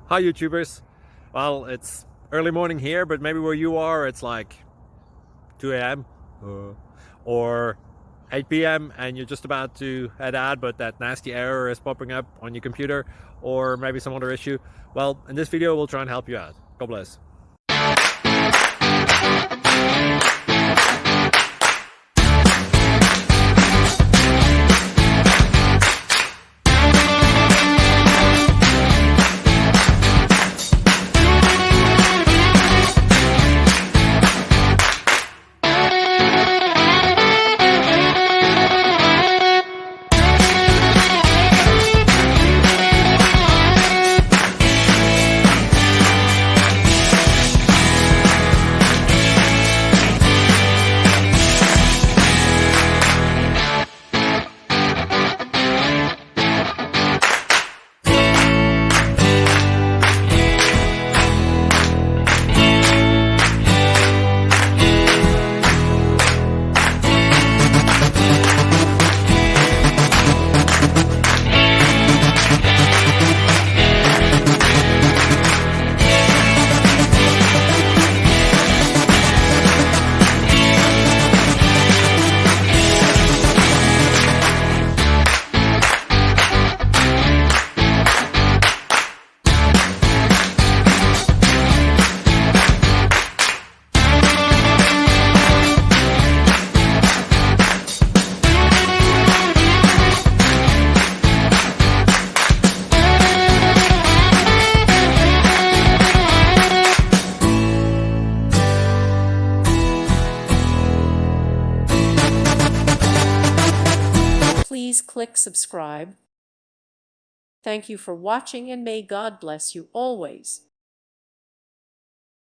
Hi YouTubers. Well, it's early morning here, but maybe where you are it's like 2 a.m. Or 8 p.m. and you're just about to head out, but that nasty error is popping up on your computer, or maybe some other issue. Well, in this video we'll try and help you out. God bless. Please click subscribe. Thank you for watching and may God bless you always.